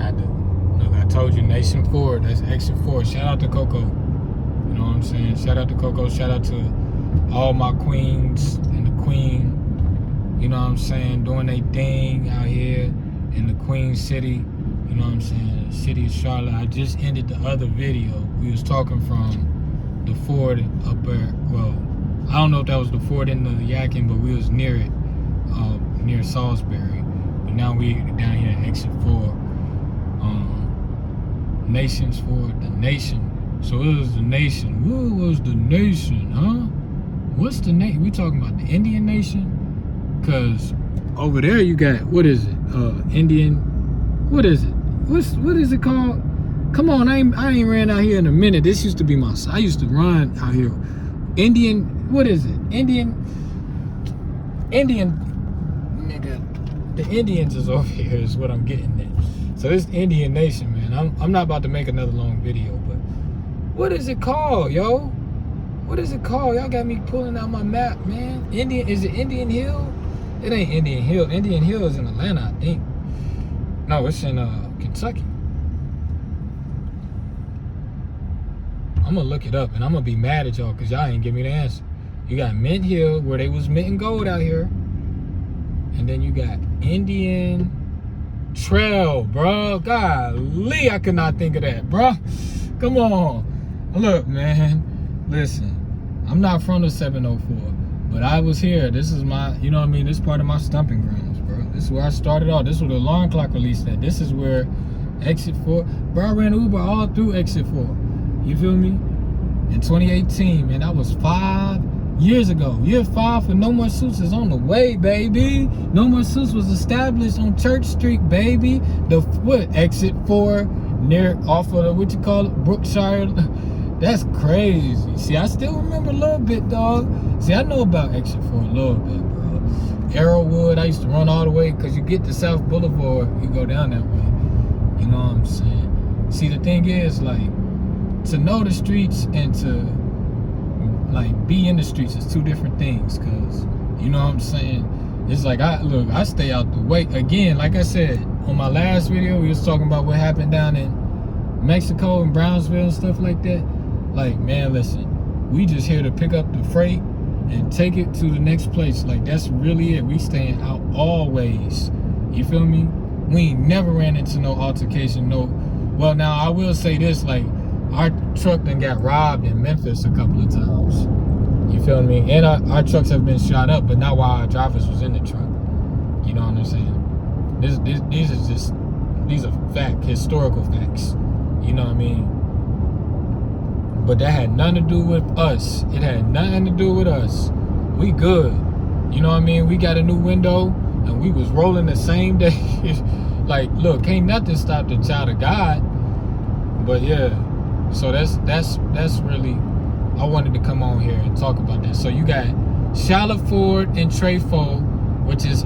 had to, look, I told you, Nation Ford, that's Exit 4. Shout out to Coco. You know what I'm saying? Shout out to Coco. Shout out to all my queens and the queen, you know what I'm saying, doing their thing out here in the Queen City. You know what I'm saying? The city of Charlotte. I just ended the other video. We was talking from the Ford up there. Well, I don't know if that was the Ford in the Yadkin, but we was near it, near Salisbury. But now we down here at Exit 4. Nations Ford, the Nation. So it was the Nation. What was the Nation, huh? What's the nation? We talking about the Indian Nation? Cause over there you got, what is it? Indian. What is it? What is it called? Come on, I ain't ran out here in a minute. This used to be my. I used to run out here. Indian. What is it? Indian. Nigga. The Indians is over here. Is what I'm getting at. So this Indian Nation, man. I'm not about to make another long video, but what is it called, yo? What is it called? Y'all got me pulling out my map, man. Is it Indian Hill? It ain't Indian Hill. Indian Hill is in Atlanta, I think. No, it's in Kentucky. I'm gonna look it up and I'm gonna be mad at y'all because y'all ain't give me the answer. You got Mint Hill, where they was minting gold out here. And then you got Indian Trail, bro. Golly, I could not think of that, bro. Come on. Look, man. Listen, I'm not from the 704, but I was here. This is my, you know what I mean? This is part of my stomping grounds, bro. This is where I started off. This is where the alarm clock released at. This is where Exit 4, bro, I ran Uber all through Exit 4. You feel me? In 2018, man, that was 5 years ago. Year 5 for No More Suits is on the way, baby. No More Suits was established on Church Street, baby. The, what, Exit 4, near, off of the, what you call it, Brookshire. That's crazy. See, I still remember a little bit, dog. See, I know about Exit 4 a little bit, bro. Arrowwood, I used to run all the way, because you get to South Boulevard, you go down that way. You know what I'm saying? See, the thing is, like, to know the streets and to, like, be in the streets is two different things, because, you know what I'm saying? It's like, I stay out the way. Again, like I said, on my last video, we was talking about what happened down in Mexico and Brownsville and stuff like that. Like, man, listen, we just here to pick up the freight and take it to the next place. Like, that's really it. We staying out always. You feel me? We ain't never ran into no altercation. No. Well, now I will say this, like, our truck done got robbed in Memphis a couple of times. You feel me? And our trucks have been shot up, but not while our drivers was in the truck. You know what I'm saying? These are historical facts. You know what I mean? But that had nothing to do with us. It had nothing to do with us. We good. You know what I mean? We got a new window and we was rolling the same day. Like, look, ain't nothing stop the child of God. But yeah, so that's really, I wanted to come on here and talk about that. So you got Charlotte Ford and Trefo, which is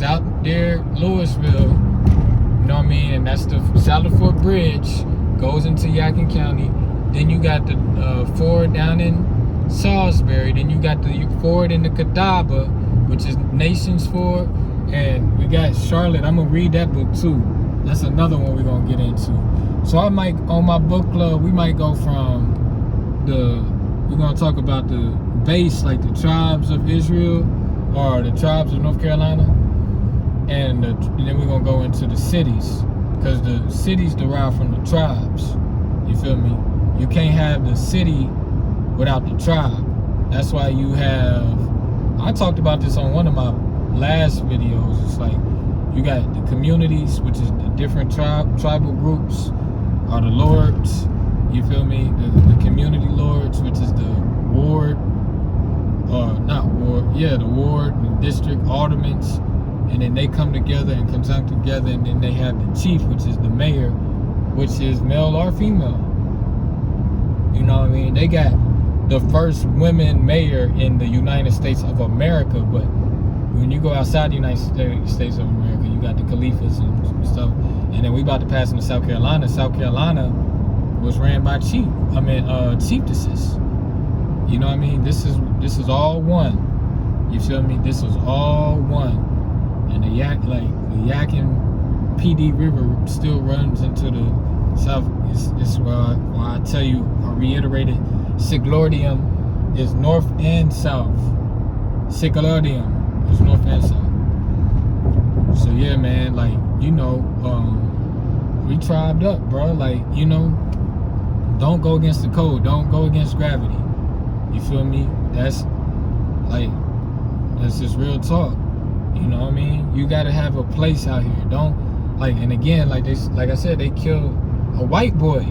out there, Louisville. You know what I mean? And that's the Charlotte Ford Bridge, goes into Yadkin County. Then you got the Ford down in Salisbury. Then you got the Ford in the Cadaba, which is Nations Ford. And we got Charlotte. I'm going to read that book too. That's another one we're going to get into. So I might, on my book club, we might go from we're going to talk about the base, like the tribes of Israel or the tribes of North Carolina. And then we're going to go into the cities, because the cities derive from the tribes. You feel me? You can't have the city without the tribe. That's why you have, I talked about this on one of my last videos. It's like, you got the communities, which is the different tribal groups, are the lords. You feel me? The community lords, which is the ward, or not ward, yeah, the ward, the district aldermans. And then they come together and conjunct together, and then they have the chief, which is the mayor, which is male or female. You know what I mean? They got the first women mayor in the United States of America, but when you go outside the United States of America, you got the Khalifas and stuff. And then we about to pass into South Carolina. South Carolina was ran by chiefesses. You know what I mean? This is all one. You feel me? This is all one. And the Yadkin PD River still runs into the south. It's why I tell you, I reiterate it, Cyclordium is north and south. Cyclordium is north and south. So yeah, man, like, you know, we tribed up, bro. Like, you know, don't go against the code. Don't go against gravity. You feel me? That's just real talk. You know what I mean? You gotta have a place out here. Don't, like, and again, like I said, they killed a white boy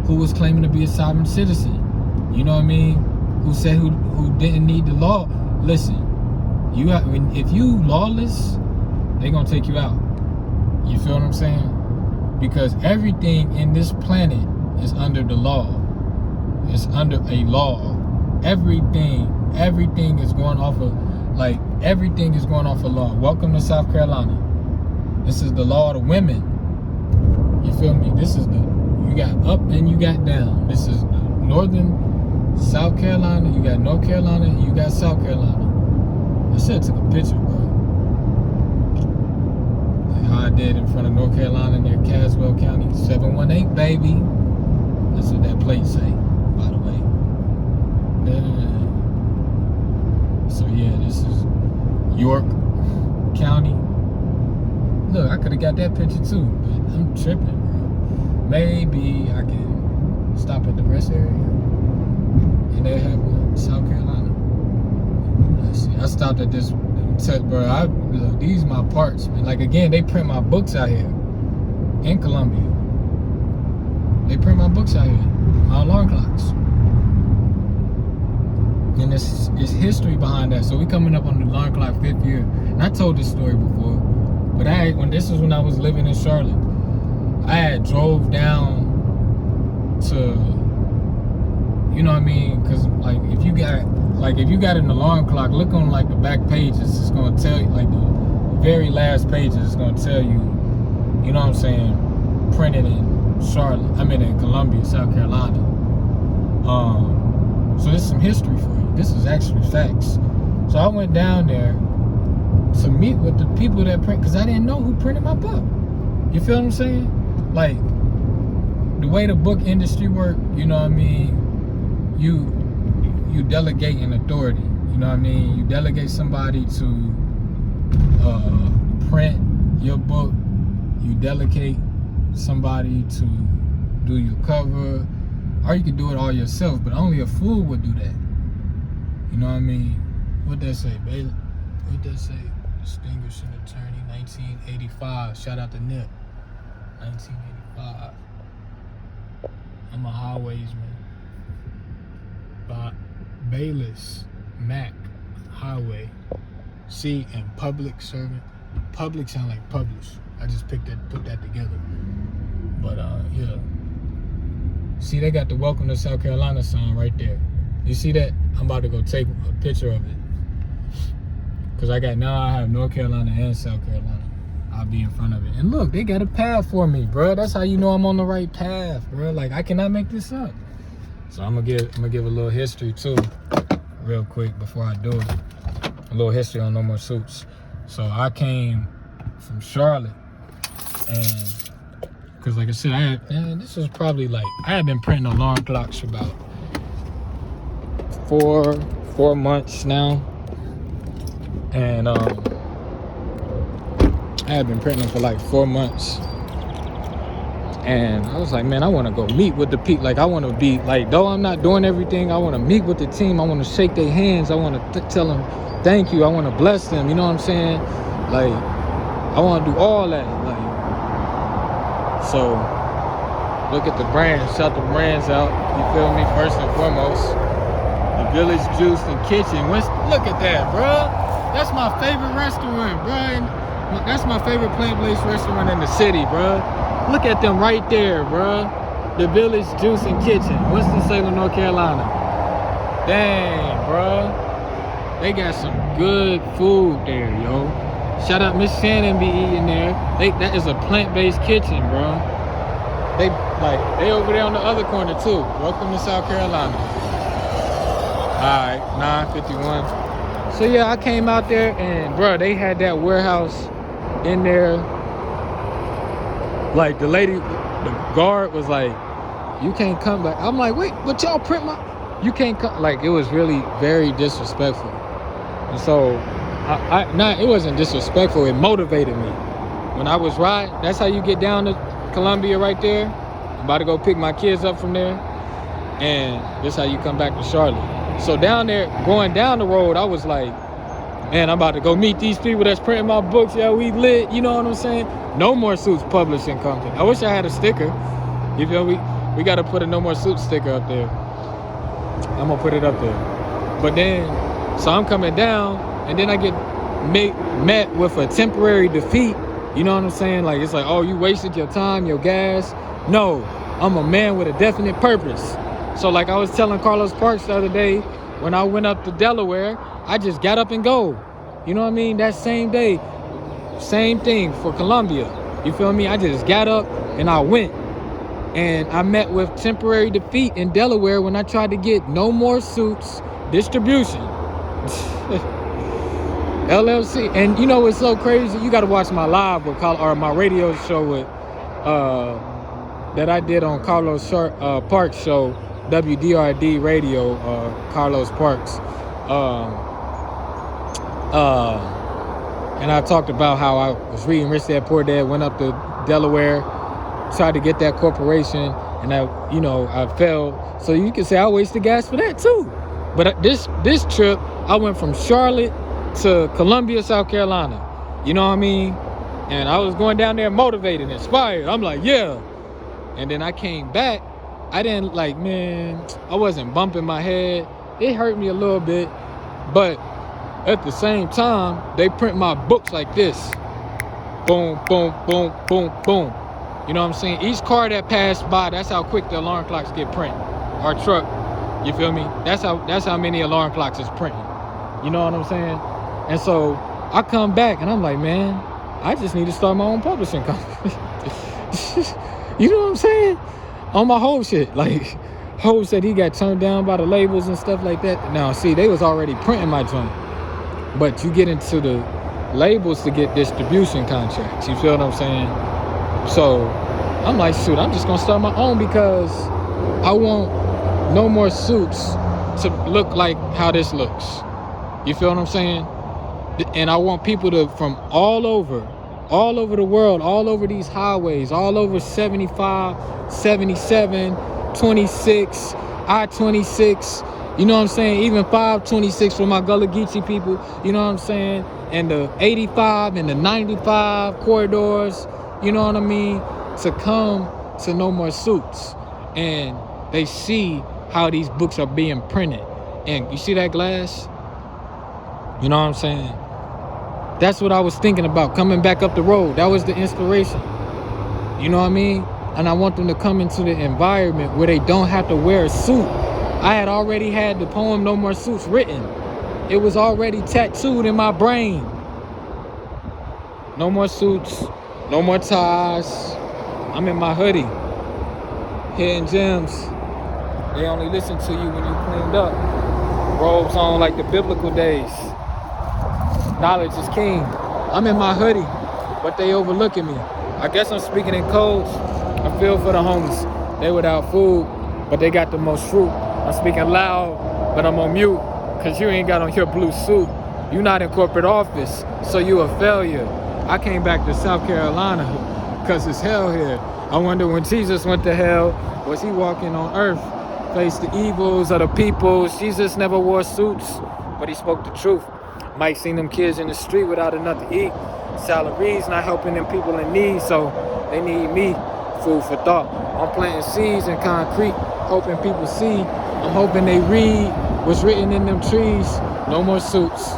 who was claiming to be a sovereign citizen. You know what I mean? Who said who didn't need the law. Listen, if you lawless, they gonna take you out. You feel what I'm saying? Because everything in this planet is under the law. It's under a law. Everything is going off of, like, everything is going off of law. Welcome to South Carolina. This is the law of the women. You feel me? This is you got up and you got down. This is northern South Carolina. You got North Carolina. You got South Carolina. I said took a picture, bro. Like how I did in front of North Carolina near Caswell County. 718, baby. That's what that plate say, by the way. So yeah, this is York County. Look, I could have got that picture too, but I'm tripping, bro. Maybe I can stop at the rest area. And they have one, South Carolina. Let's see. I stopped at this, bro. Look, these are my parts, man. Like, again, they print my books out here in Columbia. They print my books out here, my alarm clocks. And it's history behind that. So we coming up on the alarm clock 5th year. And I told this story before, but this is when I was living in Charlotte. I had drove down to, you know what I mean? Cause like if you got an alarm clock, look on like the back pages. It's gonna tell you, like the very last pages. It's gonna tell you, you know what I'm saying? Printed in in Columbia, South Carolina. So this is some history for you. This is actually facts. So I went down there to meet with the people that print, because I didn't know who printed my book. You feel what I'm saying? Like, the way the book industry work, you know what I mean? You delegate an authority. You know what I mean? You delegate somebody to print your book. You delegate somebody to do your cover. Or you could do it all yourself, but only a fool would do that. You know what I mean? What'd that say, baby? What'd that say? Distinguished attorney, 1985. Shout out to Nip. 1985. I'm a highwaysman. Bayless, Mac, highway. C, and public servant. Public sound like publish. I just put that together. But yeah. See, they got the Welcome to South Carolina sign right there. You see that? I'm about to go take a picture of it. Cause I have North Carolina and South Carolina. I'll be in front of it. And look, they got a path for me, bro. That's how you know I'm on the right path, bro. Like, I cannot make this up. So I'm gonna give a little history too, real quick before I do it. A little history on No More Suits. So I came from Charlotte, and because like I said, this was probably like, I had been printing alarm clocks for about four months now. And I had been printing them for like 4 months. And I was like, man, I want to go meet with the people. Like, I want to be, like, though I'm not doing everything, I want to meet with the team. I want to shake their hands. I want to tell them thank you. I want to bless them. You know what I'm saying? Like, I want to do all that. Like, so look at the brands. Shout the brands out. You feel me? First and foremost, the Village Juice and Kitchen. Look at that, bro. That's my favorite restaurant, bro. That's my favorite plant-based restaurant in the city, bro. Look at them right there, bro. The Village Juice and Kitchen, Winston-Salem, North Carolina. Dang, bro. They got some good food there, yo. Shout out Miss Shannon be eating there. That is a plant-based kitchen, bro. They over there on the other corner too. Welcome to South Carolina. Alright, 9:51. So yeah, I came out there and bro, they had that warehouse in there. Like the lady, the guard was like, "You can't come back." I'm like, "Wait, but y'all print my? You can't come." Like it was really very disrespectful. And so, it wasn't disrespectful. It motivated me. When I was riding, that's how you get down to Columbia right there. I'm about to go pick my kids up from there, and this how you come back to Charlotte. So down there, going down the road, I was like, man, I'm about to go meet these people that's printing my books. Yeah, we lit. You know what I'm saying? No More Suits Publishing Company. I wish I had a sticker. You feel me? We got to put a No More Suits sticker up there. I'm going to put it up there. But then, so I'm coming down, and then I get met with a temporary defeat. You know what I'm saying? Like, it's like, oh, you wasted your time, your gas. No, I'm a man with a definite purpose. So like I was telling Carlos Parks the other day, when I went up to Delaware, I just got up and go. You know what I mean? That same day, same thing for Columbia. You feel me? I just got up and I went. And I met with temporary defeat in Delaware when I tried to get No More Suits distribution. LLC. And you know what's so crazy? You got to watch my live with or my radio show with that I did on Carlos Parks show, WDRD radio, Carlos Parks. And I talked about how I was reading Rich Dad Poor Dad, went up to Delaware, tried to get that corporation, and I failed. So you can say I wasted gas for that too. But this trip, I went from Charlotte to Columbia, South Carolina. You know what I mean? And I was going down there motivated, inspired. I'm like, yeah. And then I came back. I didn't I wasn't bumping my head. It hurt me a little bit. But at the same time, they print my books like this. Boom, boom, boom, boom, boom. You know what I'm saying? Each car that passed by, that's how quick the alarm clocks get printed. Our truck, you feel me? That's how many alarm clocks is printing. You know what I'm saying? And so I come back and I'm like, man, I just need to start my own publishing company. You know what I'm saying? On my whole shit. Like, Ho said he got turned down by the labels and stuff like that. Now, see, they was already printing my joint. But you get into the labels to get distribution contracts. You feel what I'm saying? So I'm like, shoot, I'm just going to start my own because I want No More Suits to look like how this looks. You feel what I'm saying? And I want people to, from all over the world, all over these highways, all over 75, 77, 26, I-26, you know what I'm saying? Even 526 for my Gullah Geechee people, you know what I'm saying? And the 85 and the 95 corridors, you know what I mean? To come to No More Suits. And they see how these books are being printed. And you see that glass? You know what I'm saying? That's what I was thinking about, coming back up the road. That was the inspiration. You know what I mean? And I want them to come into the environment where they don't have to wear a suit. I had already had the poem No More Suits written. It was already tattooed in my brain. No more suits, no more ties. I'm in my hoodie. Hidden gems. They only listen to you when you cleaned up. Robes on like the biblical days. Knowledge is king. I'm in my hoodie, but they overlooking me. I guess I'm speaking in codes. I feel for the homies. They without food, but they got the most fruit. I'm speaking loud, but I'm on mute, cause you ain't got on your blue suit. You not in corporate office, so you a failure. I came back to South Carolina, cause it's hell here. I wonder when Jesus went to hell, was he walking on earth? Faced the evils of the people. Jesus never wore suits, but he spoke the truth. Mike seen them kids in the street without enough to eat. Salaries not helping them people in need, so they need me. Food for thought. I'm planting seeds in concrete, hoping people see. I'm hoping they read what's written in them trees. No more suits,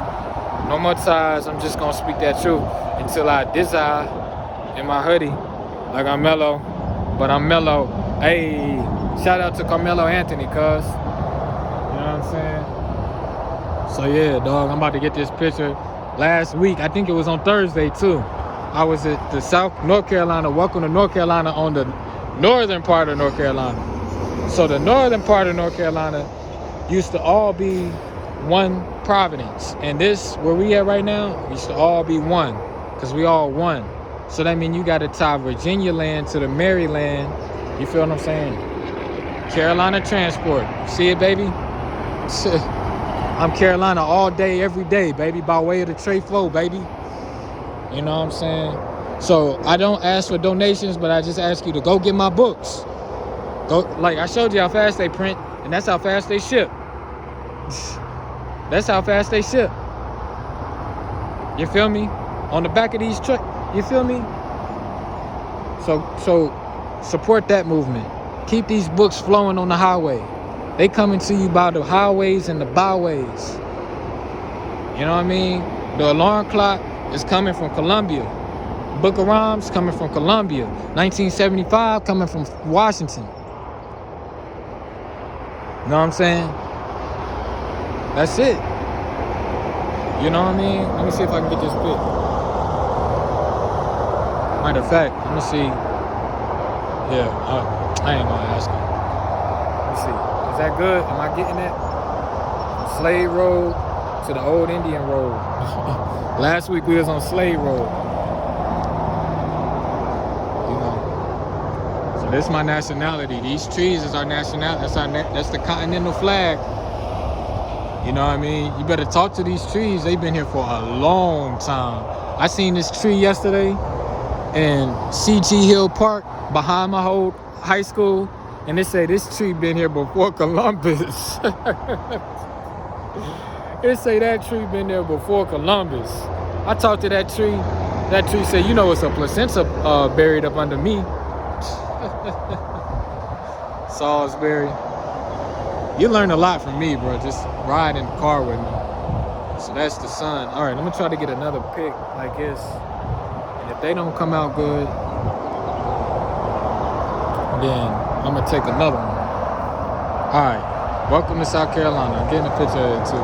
no more ties. I'm just gonna speak that truth until I desire in my hoodie. Like I'm mellow, but I'm mellow. Hey, shout out to Carmelo Anthony, cuz. You know what I'm saying? So yeah, dog, I'm about to get this picture. Last week, I think it was on Thursday too, I was at the North Carolina, welcome to North Carolina on the northern part of North Carolina. So the northern part of North Carolina used to all be one Providence. And this, where we at right now, used to all be one, because we all one. So that means you got to tie Virginia land to the Maryland. You feel what I'm saying? Carolina Transport. See it, baby? I'm Carolina all day, every day, baby, by way of the trade flow, baby. You know what I'm saying? So I don't ask for donations, but I just ask you to go get my books. Go, like I showed you how fast they print, and that's how fast they ship. That's how fast they ship. You feel me? On the back of these trucks, you feel me? So support that movement. Keep these books flowing on the highway. They coming to you by the highways and the byways. You know what I mean? The alarm clock is coming from Columbia. Book of Rhymes coming from Columbia. 1975 coming from Washington. You know what I'm saying? That's it. You know what I mean? Let me see if I can get this pic. Matter of fact, let me see. Yeah, I ain't gonna ask him. Let me see. Is that good? Am I getting it? Slave Road to the old Indian Road. Last week we was on Slave Road. You know. So this is my nationality. These trees is our nationality. That's the continental flag. You know what I mean? You better talk to these trees. They've been here for a long time. I seen this tree yesterday in CG Hill Park behind my whole high school, and they say this tree been here before Columbus. They say that tree been there before Columbus. I talked to that tree. That tree said, you know, it's a placenta buried up under me. Salisbury. You learn a lot from me, bro. Just ride in the car with me. So that's the sun. All right, I'm gonna try to get another pic like this. And if they don't come out good, then I'm gonna take another one. All right, welcome to South Carolina. I'm getting a picture of it too.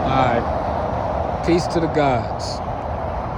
All right, peace to the gods.